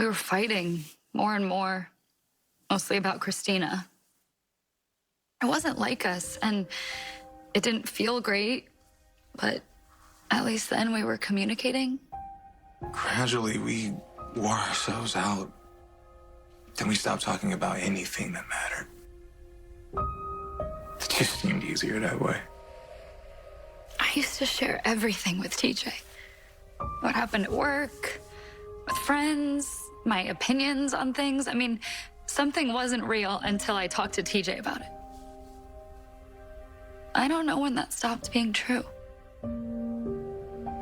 We were fighting more and more, mostly about Christina. It wasn't like us, and it didn't feel great, but at least then we were communicating. Gradually, we wore ourselves out. Then we stopped talking about anything that mattered. It just seemed easier that way. I used to share everything with TJ. What happened at work, with friends, my opinions on things. I mean, something wasn't real until I talked to TJ about it. I don't know when that stopped being true.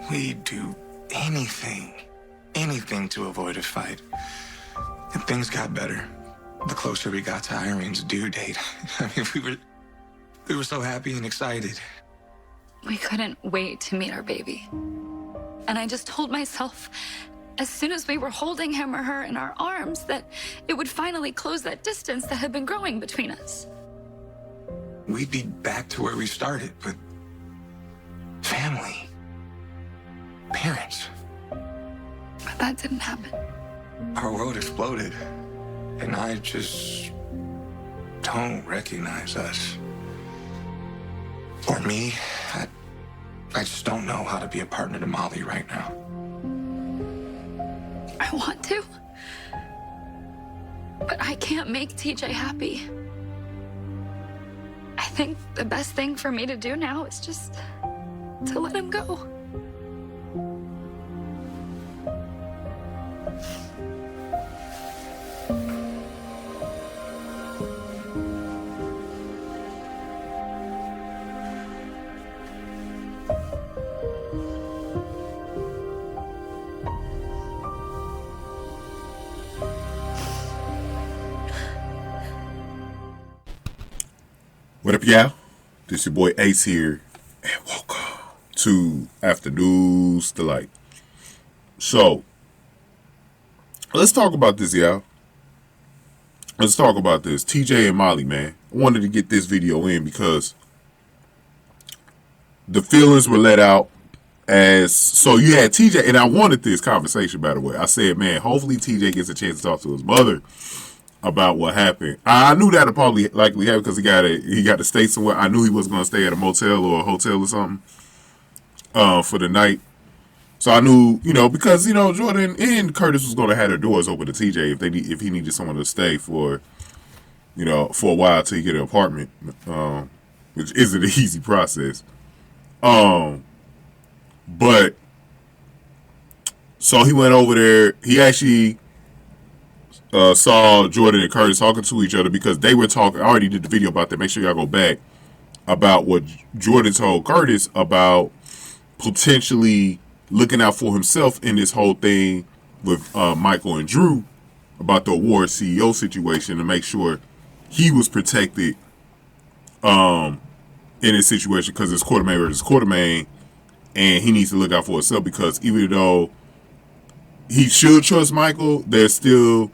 We'd do anything to avoid a fight. And things got better the closer we got to Irene's due date. I mean, we were so happy and excited. We couldn't wait to meet our baby. And I just told myself, as soon as we were holding him or her in our arms, that it would finally close that distance that had been growing between us. We'd be back to where we started, but family, parents. But that didn't happen. Our world exploded, and I just don't recognize us. For me, I just don't know how to be a partner to Molly right now. I want to, but I can't make TJ happy. I think the best thing for me to do now is just to let him go. What up, y'all? This your boy Ace here, and welcome to Afternoons Delight. So, let's talk about this, y'all. Let's talk about this. TJ and Molly, man. I wanted to get this video in because the feelings were let out so you had TJ, and I wanted this conversation, by the way. I said, man, hopefully TJ gets a chance to talk to his mother about what happened. I knew that would probably likely happen because he got to stay somewhere. I knew he was going to stay at a motel or a hotel or something for the night. So I knew, because Jordan and Curtis was going to have their doors open to TJ if he needed someone to stay for a while till he get an apartment, which isn't an easy process. But so he went over there. He actually saw Jordan and Curtis talking to each other because they were talking. I already did the video about that. Make sure y'all go back about what Jordan told Curtis about potentially looking out for himself in this whole thing with Michael and Drew about the award CEO situation to make sure he was protected in this situation because it's Quartermain versus Quartermain, and he needs to look out for himself because even though he should trust Michael, there's still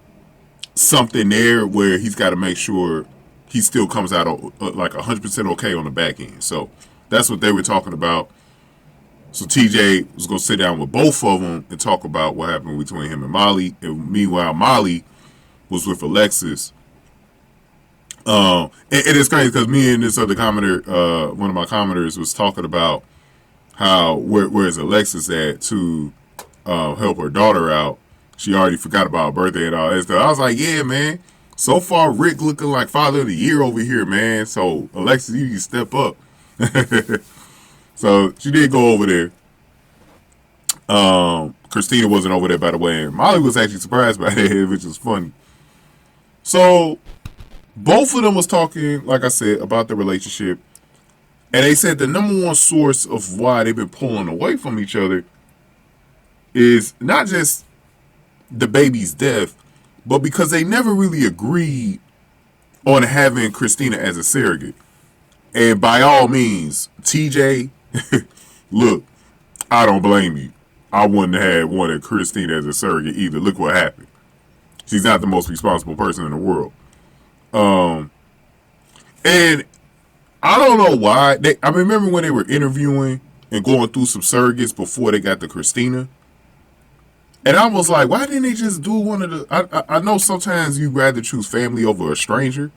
something there where he's got to make sure he still comes out like 100% okay on the back end. So that's what they were talking about. So TJ was going to sit down with both of them and talk about what happened between him and Molly. And meanwhile, Molly was with Alexis. And it's crazy because me and this other commenter, one of my commenters, was talking about how where's Alexis at to help her daughter out. She already forgot about her birthday and all that stuff. I was like, yeah, man. So far, Rick looking like Father of the Year over here, man. So, Alexis, you can step up. So, she did go over there. Christina wasn't over there, by the way. And Molly was actually surprised by that, which was funny. So, both of them was talking, like I said, about the relationship. And they said the number one source of why they've been pulling away from each other is not just the baby's death, but because they never really agreed on having Christina as a surrogate. And by all means, TJ, look, I don't blame you. I wouldn't have wanted Christina as a surrogate either. Look what happened. She's not the most responsible person in the world. And I don't know why. I remember when they were interviewing and going through some surrogates before they got to Christina. And I was like, why didn't they just do one of the? I know sometimes you rather choose family over a stranger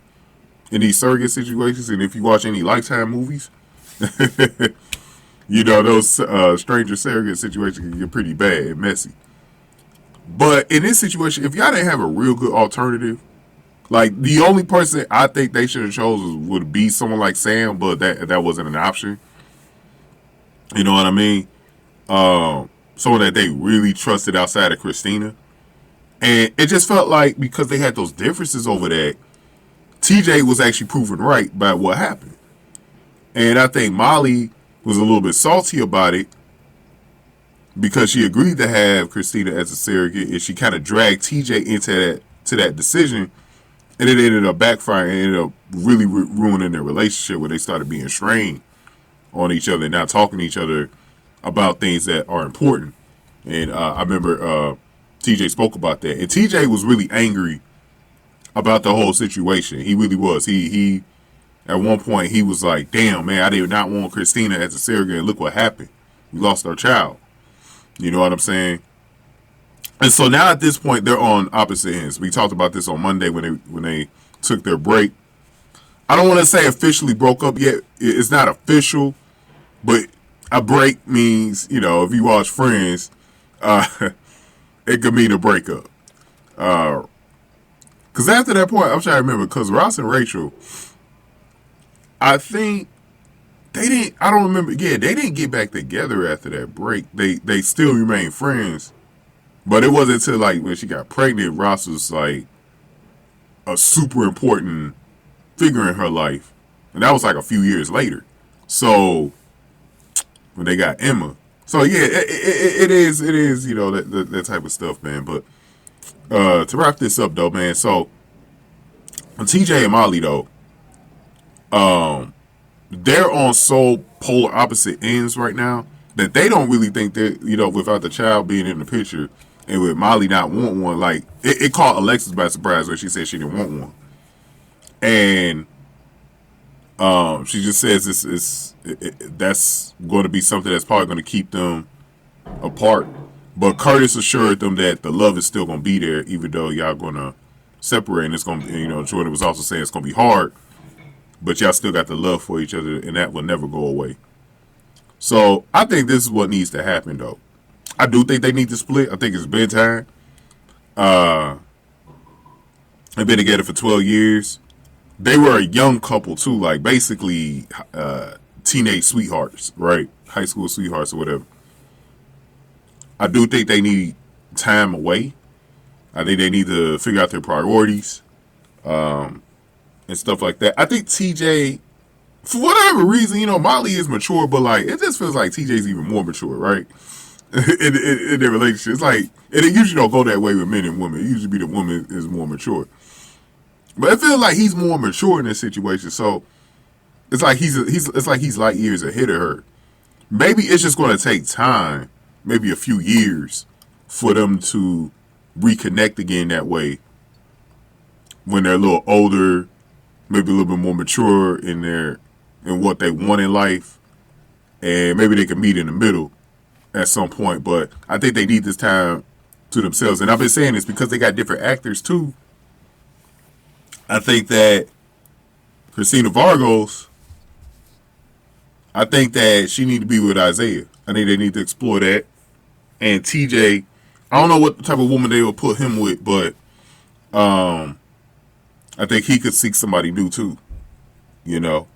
in these surrogate situations, and if you watch any Lifetime movies, you know those stranger surrogate situations can get pretty bad and messy. But in this situation, if y'all didn't have a real good alternative, like the only person I think they should have chosen would be someone like Sam, but that wasn't an option. You know what I mean? Someone that they really trusted outside of Christina. And it just felt like because they had those differences over that, TJ was actually proven right by what happened. And I think Molly was a little bit salty about it because she agreed to have Christina as a surrogate, and she kind of dragged TJ into that decision, and it ended up backfiring and ended up really ruining their relationship where they started being strained on each other and not talking to each other about things that are important. And I remember TJ spoke about that, and TJ was really angry about the whole situation. He really was. He at one point he was like, "Damn, man, I did not want Christina as a surrogate, and look what happened. We lost our child." You know what I'm saying? And so now at this point they're on opposite ends. We talked about this on Monday when they took their break. I don't want to say officially broke up yet. It's not official, but a break means, you know, if you watch Friends, it could mean a breakup. Because after that point, I'm trying to remember, because Ross and Rachel, I think they didn't, I don't remember, yeah, they didn't get back together after that break. They still remained friends. But it wasn't until, like, when she got pregnant, Ross was, like, a super important figure in her life. And that was, like, a few years later. So, when they got Emma. So, yeah, it is, you know, that type of stuff, man. But, to wrap this up, though, man, so, TJ and Molly, though, they're on so polar opposite ends right now that they don't really think that, you know, without the child being in the picture and with Molly not want one, like, it caught Alexis by surprise when she said she didn't want one. And she just says that's going to be something that's probably going to keep them apart. But Curtis assured them that the love is still going to be there, even though y'all going to separate. And it's going to, you know, Jordan was also saying it's going to be hard, but y'all still got the love for each other, and that will never go away. So I think this is what needs to happen, though. I do think they need to split. I think it's bedtime. They've been together for 12 years. They were a young couple, too, like basically teenage sweethearts, right? High school sweethearts or whatever. I do think they need time away. I think they need to figure out their priorities and stuff like that. I think TJ, for whatever reason, you know, Molly is mature, but like it just feels like TJ's even more mature, right? in their relationship. It's like, and it usually don't go that way with men and women. It usually be the woman is more mature. But it feels like he's more mature in this situation. So it's like he's light years ahead of her. Maybe it's just going to take time, maybe a few years, for them to reconnect again that way. When they're a little older, maybe a little bit more mature in what they want in life, and maybe they can meet in the middle at some point. But I think they need this time to themselves. And I've been saying this because they got different actors too. I think that Christina Vargas, I think that she need to be with Isaiah. I think they need to explore that. And TJ, I don't know what type of woman they will put him with, but I think he could seek somebody new too. You know,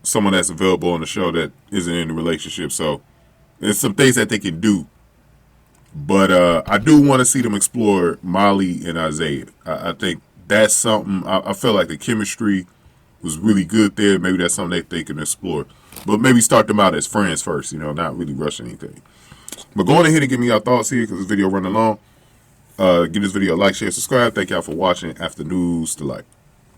someone that's available on the show that isn't in a relationship. So there's some things that they can do. But I do want to see them explore Molly and Isaiah. I think that's something. I feel like the chemistry was really good there. Maybe that's something that they can explore. But maybe start them out as friends first, you know, not really rush anything. But go on ahead and give me your thoughts here because this video running long. Give this video a like, share, subscribe. Thank y'all for watching. After News to Like.